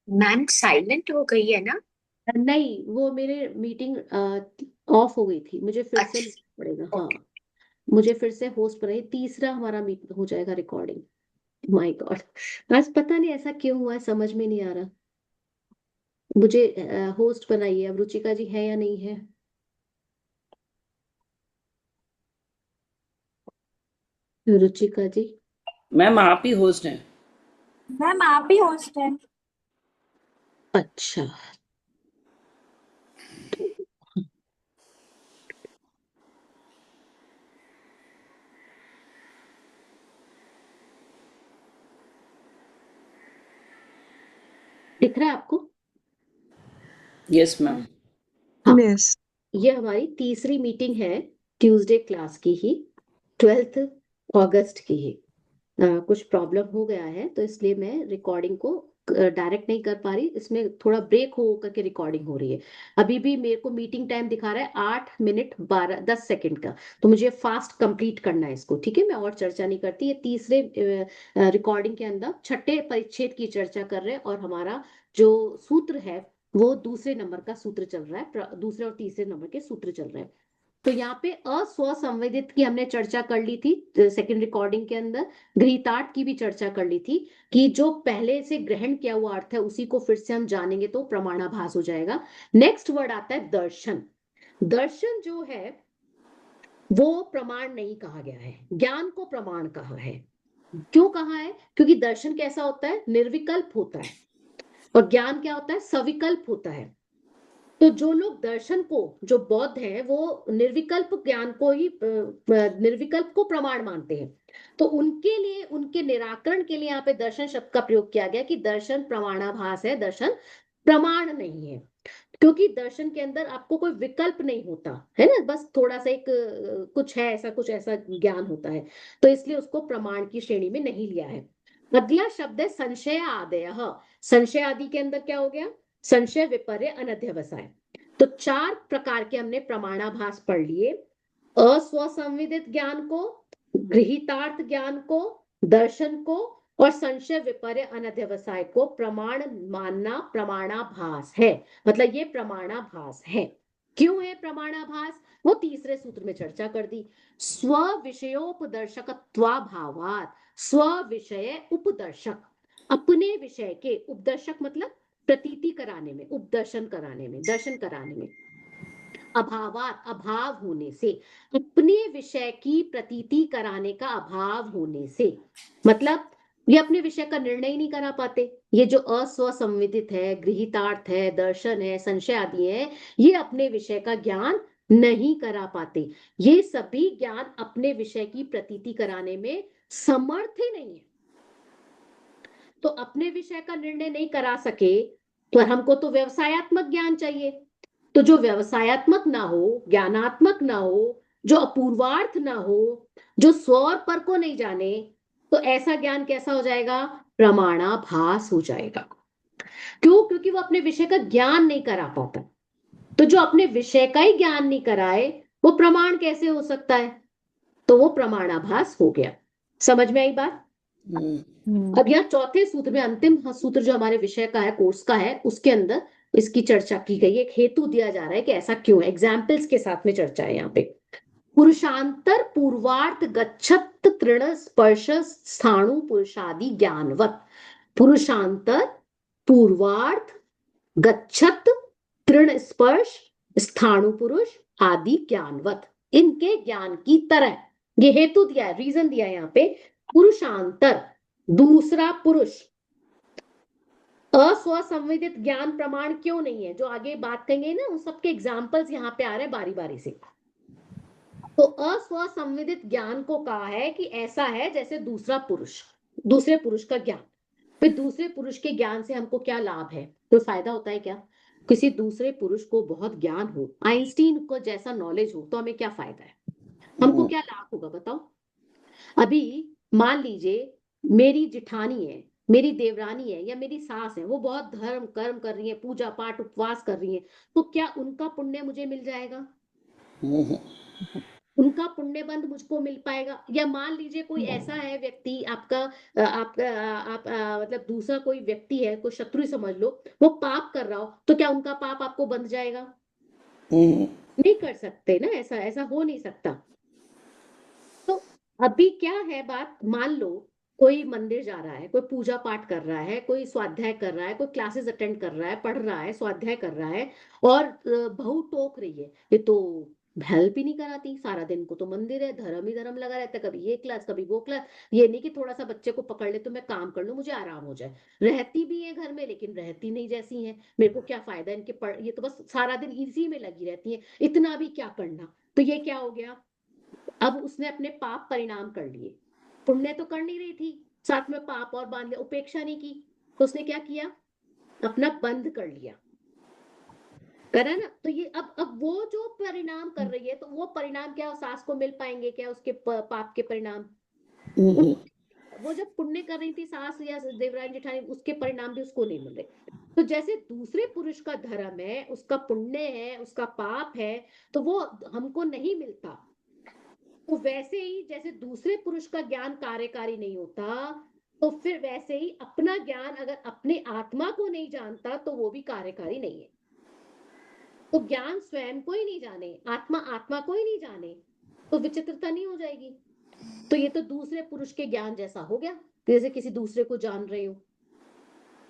मैम साइलेंट हो गई है ना? नहीं, वो मेरे मीटिंग ऑफ हो गई थी, मुझे फिर से अच्छा, पड़ेगा। हाँ, ओके। मुझे फिर से होस्ट पर तीसरा हमारा मीट हो जाएगा रिकॉर्डिंग। माय गॉड, आज पता नहीं ऐसा क्यों हुआ है, समझ में नहीं आ रहा। मुझे होस्ट बनाइए, अब रुचिका जी है या नहीं है? रुचिका जी, मैम आप ही होस्ट हैं। मैम आप ही होस्ट हैं। अच्छा, दिख रहा है आपको? Yes ma'am. हाँ, यस। ये हमारी तीसरी मीटिंग है ट्यूसडे क्लास की ही, 12 अगस्त की ही। कुछ प्रॉब्लम हो गया है तो इसलिए मैं रिकॉर्डिंग को डायरेक्ट नहीं कर पा रही, इसमें थोड़ा ब्रेक हो करके रिकॉर्डिंग हो रही है। अभी भी मेरे को मीटिंग टाइम दिखा रहा है 8 मिनट 10 सेकंड का, तो मुझे फास्ट कंप्लीट करना है इसको। ठीक है, मैं और चर्चा नहीं करती। ये तीसरे रिकॉर्डिंग के अंदर छठे परिच्छेद की चर्चा कर रहे हैं और हमारा जो सूत्र है वो दूसरे नंबर का सूत्र चल रहा है, दूसरे और तीसरे नंबर के सूत्र चल रहे हैं। तो यहाँ पे अस्वसंवेदित की हमने चर्चा कर ली थी सेकंड रिकॉर्डिंग के अंदर। गृहीतार्थ की भी चर्चा कर ली थी कि जो पहले से ग्रहण किया हुआ अर्थ है उसी को फिर से हम जानेंगे तो प्रमाणाभास हो जाएगा। नेक्स्ट वर्ड आता है दर्शन। दर्शन जो है वो प्रमाण नहीं कहा गया है, ज्ञान को प्रमाण कहा है। क्यों कहा है? क्योंकि दर्शन कैसा होता है? निर्विकल्प होता है, और ज्ञान क्या होता है? सविकल्प होता है। तो जो लोग दर्शन को, जो बौद्ध हैं, वो निर्विकल्प ज्ञान को ही निर्विकल्प को प्रमाण मानते हैं। तो उनके लिए, उनके निराकरण के लिए यहाँ पे दर्शन शब्द का प्रयोग किया गया कि दर्शन प्रमाणाभास है, दर्शन प्रमाण नहीं है। क्योंकि दर्शन के अंदर आपको कोई विकल्प नहीं होता है ना, बस थोड़ा सा एक कुछ है ऐसा, कुछ ऐसा ज्ञान होता है, तो इसलिए उसको प्रमाण की श्रेणी में नहीं लिया है। अगला शब्द है संशय आदय। संशय आदि के अंदर क्या हो गया? संशय, विपर्य, अनध्यवसाय। तो 4 प्रकार के हमने प्रमाणाभास पढ़ लिए। अस्वसंविदित ज्ञान को, गृहीतार्थ ज्ञान को, दर्शन को और संशय, विपर्य, अनध्यवसाय को प्रमाण मानना प्रमाणाभास है। मतलब ये प्रमाणाभास है। क्यों है प्रमाणाभास? वो तीसरे सूत्र में चर्चा कर दी। स्व विषयोपदर्शकत्वाभावात, स्व विषय उपदर्शक, अपने विषय के, उपदर्शक मतलब प्रतीति कराने में, उपदर्शन कराने में, दर्शन कराने में, अभावात अभाव होने से, अपने विषय की प्रतीति कराने का अभाव होने से, मतलब ये अपने विषय का निर्णय नहीं करा पाते। ये जो अस्वसंविदित है, गृहीतार्थ है, दर्शन है, संशय आदि है, ये अपने विषय का ज्ञान नहीं करा पाते। ये सभी ज्ञान अपने विषय की प्रतीति कराने में समर्थ ही नहीं है। तो अपने विषय का निर्णय नहीं करा सके तो हमको तो व्यवसायत्मक ज्ञान चाहिए। तो जो व्यवसायत्मक ना हो, ज्ञानात्मक ना हो, जो अपूर्वार्थ ना हो, जो स्व और पर को नहीं जाने, तो ऐसा ज्ञान कैसा हो जाएगा? प्रमाणाभास हो जाएगा। क्यों? क्योंकि वो अपने विषय का ज्ञान नहीं करा पाता। तो जो अपने विषय का ही ज्ञान नहीं कराए वो प्रमाण कैसे हो सकता है? तो वो प्रमाणाभास हो गया। समझ में आई बात? अब यहाँ चौथे सूत्र में, अंतिम सूत्र जो हमारे विषय का है, कोर्स का है, उसके अंदर इसकी चर्चा की गई। एक हेतु दिया जा रहा है कि ऐसा क्यों है, एग्जाम्पल्स के साथ में चर्चा है यहाँ पे। पुरुषांतर पूर्वार्थ गच्छत तृण स्पर्श स्थाणु पुरुषादि ज्ञानवत। पुरुषांतर पूर्वार्थ गच्छत तृण स्पर्श स्थाणु पुरुष आदि ज्ञानवत, इनके ज्ञान की तरह। ये हेतु दिया है, रीजन दिया है यहाँ पे। पुरुषांतर, दूसरा पुरुष, अस्वसंविदित ज्ञान प्रमाण क्यों नहीं है, जो आगे बात करेंगे ना, उन सबके एग्जाम्पल्स यहाँ पे आ रहे हैं बारी बारी से। तो अस्वसंविदित ज्ञान को कहा है कि ऐसा है जैसे दूसरा पुरुष, दूसरे पुरुष का ज्ञान। फिर दूसरे पुरुष के ज्ञान से हमको क्या लाभ है, कोई फायदा होता है क्या? किसी दूसरे पुरुष को बहुत ज्ञान हो, आइंस्टीन को जैसा नॉलेज हो, तो हमें क्या फायदा है? हमको क्या लाभ होगा बताओ? अभी मान लीजिए मेरी जिठानी है, मेरी देवरानी है, या मेरी सास है, वो बहुत धर्म कर्म कर रही है, पूजा पाठ उपवास कर रही है, तो क्या उनका पुण्य मुझे मिल जाएगा? उनका पुण्य बंध मुझको मिल पाएगा? या मान लीजिए कोई ऐसा है व्यक्ति, आपका मतलब दूसरा कोई व्यक्ति है, कोई शत्रु ही समझ लो, वो पाप कर रहा हो, तो क्या उनका पाप आपको बंध जाएगा? नहीं कर सकते ना, ऐसा ऐसा हो नहीं सकता। तो अभी क्या है बात, मान लो कोई मंदिर जा रहा है, कोई पूजा पाठ कर रहा है, कोई स्वाध्याय कर रहा है, कोई क्लासेस अटेंड कर रहा है, पढ़ रहा है, स्वाध्याय कर रहा है, और बहू टोक रही है, ये तो हेल्प ही नहीं कराती। सारा दिन को तो मंदिर है, धर्म ही धर्म लगा रहता है, कभी ये क्लास कभी वो क्लास। ये नहीं कि थोड़ा सा बच्चे को पकड़ ले तो मैं काम कर लूं, मुझे आराम हो जाए। रहती भी है घर में लेकिन रहती नहीं जैसी है। मेरे को क्या फायदा इनके ये तो बस सारा दिन इसी में लगी रहती है, इतना भी क्या करना। तो ये क्या हो गया, अब उसने अपने पाप परिणाम कर लिए। पुण्य तो कर नहीं रही थी, साथ में पाप और बांध लिया, उपेक्षा नहीं की। तो उसने क्या किया, अपना बंद कर लिया, करा ना। तो ये अब वो जो परिणाम कर रही है, तो वो परिणाम क्या सास को मिल पाएंगे क्या, उसके पाप के परिणाम? वो जब पुण्य कर रही थी सास या देवरानी जेठानी, उसके परिणाम भी उसको नहीं मिल रहे। तो जैसे दूसरे पुरुष का धर्म है, उसका पुण्य है, उसका पाप है, तो वो हमको नहीं मिलता। तो वैसे ही जैसे दूसरे पुरुष का ज्ञान कार्यकारी नहीं होता, तो फिर वैसे ही अपना ज्ञान अगर अपने आत्मा को नहीं जानता तो वो भी कार्यकारी नहीं है। तो ज्ञान स्वयं को ही नहीं जाने, आत्मा आत्मा को ही नहीं जाने, तो विचित्रता नहीं हो जाएगी? तो ये तो दूसरे पुरुष के ज्ञान जैसा हो गया, जैसे किसी दूसरे को जान रहे हो।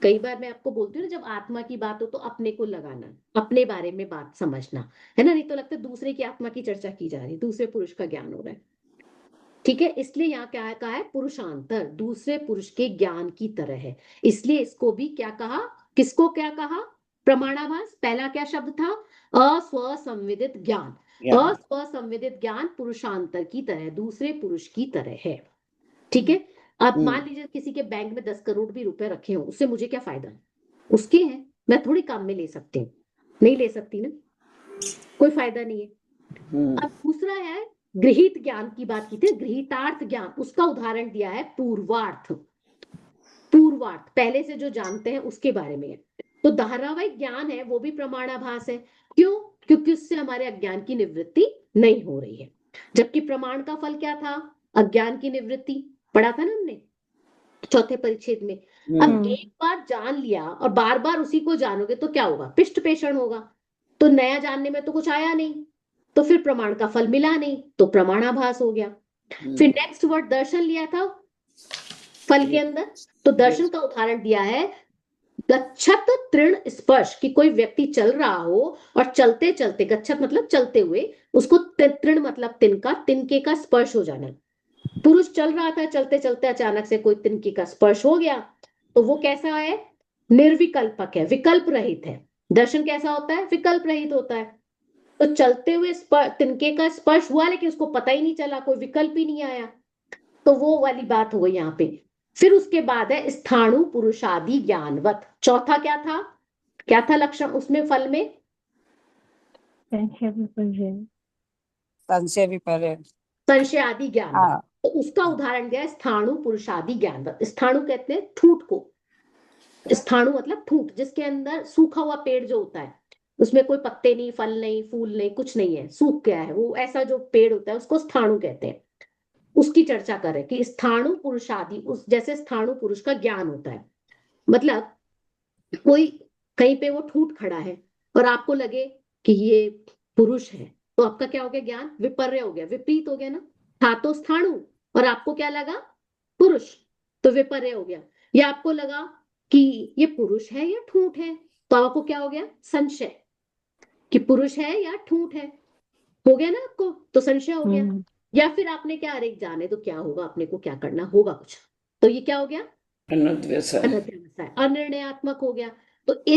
कई बार मैं आपको बोलती हूँ ना, जब आत्मा की बात हो तो अपने को लगाना, अपने बारे में बात समझना, है ना। नहीं तो लगता है दूसरे की आत्मा की चर्चा की जा रही है, दूसरे पुरुष का ज्ञान हो रहा है। ठीक है, इसलिए यहाँ क्या कहा है, पुरुषांतर दूसरे पुरुष के ज्ञान की तरह है। इसलिए इसको भी क्या कहा, किसको क्या कहा, प्रमाणाभास। पहला क्या शब्द था, अस्वसंविदित ज्ञान। अस्वसंविदित ज्ञान पुरुषांतर की तरह, दूसरे पुरुष की तरह है। ठीक है। अब मान लीजिए किसी के बैंक में 10 करोड़ भी रुपए रखे हो, उससे मुझे क्या फायदा, उसके हैं, मैं थोड़ी काम में ले सकती हूँ, नहीं ले सकती ना, कोई फायदा नहीं है। अब दूसरा है गृहीत ज्ञान की बात की थी, गृहीतार्थ ज्ञान, उसका उदाहरण दिया है पूर्वार्थ। पूर्वार्थ पहले से जो जानते हैं उसके बारे में है। तो धारावाहिक ज्ञान है वो भी प्रमाणाभास है। क्यों, क्योंकि उससे हमारे अज्ञान की निवृत्ति नहीं हो रही है। जबकि प्रमाण का फल क्या था, अज्ञान की निवृत्ति, पढ़ा था ना हमने चौथे परिच्छेद में। अब एक बार जान लिया और बार बार उसी को जानोगे तो क्या होगा, पिष्ट पेषण होगा। तो नया जानने में तो कुछ आया नहीं, तो फिर प्रमाण का फल मिला नहीं, तो प्रमाणाभास हो गया। फिर नेक्स्ट वर्ड दर्शन लिया था फल के अंदर, तो दर्शन का उदाहरण दिया है गच्छत तृण स्पर्श, कि कोई व्यक्ति चल रहा हो और चलते चलते, गच्छत मतलब चलते हुए, उसको तृण मतलब तिनका, तिनके का स्पर्श हो जाना। पुरुष चल रहा था, चलते चलते अचानक से कोई तिनके का स्पर्श हो गया, तो वो कैसा है, निर्विकल्पक है, विकल्प रहित है। दर्शन कैसा होता है, विकल्प रहित होता है। तो चलते हुए तिनके का स्पर्श हुआ लेकिन उसको पता ही नहीं चला, कोई विकल्प ही नहीं आया, तो वो वाली बात हो गई यहाँ पे। फिर उसके बाद है स्थाणु पुरुषादि ज्ञानवत। चौथा क्या था लक्षण उसमें, फल में संशय विपर्य। संशय आदि ज्ञानवत। हाँ। तो उसका उदाहरण दिया है स्थाणु पुरुषादि ज्ञानवत। स्थाणु कहते हैं ठूंठ को, स्थाणु मतलब ठूंठ, जिसके अंदर सूखा हुआ पेड़ जो होता है, उसमें कोई पत्ते नहीं, फल नहीं, फूल नहीं, कुछ नहीं है, सूख गया है वो, ऐसा जो पेड़ होता है उसको स्थाणु कहते हैं। उसकी चर्चा करें कि स्थाणु पुरुषादि, उस जैसे स्थाणु पुरुष का ज्ञान होता है। मतलब कोई कहीं पे वो ठूंठ खड़ा है और आपको लगे कि ये पुरुष है, तो आपका क्या हो गया, ज्ञान विपर्य हो गया, विपरीत हो गया ना। था तो स्थाणु और आपको क्या लगा, पुरुष, तो विपर्य हो गया। या आपको लगा कि ये पुरुष है या ठूंठ है, तो आपको क्या हो गया, संशय, कि पुरुष है या ठूंठ है, हो गया ना आपको, तो संशय हो गया। या फिर आपने क्या, अरे जाने तो क्या होगा, अपने को क्या करना होगा कुछ, तो ये क्या हो गया, अनध्यवसाय, अनर्थव्यवसाय, अनिर्णयात्मक हो गया। तो इस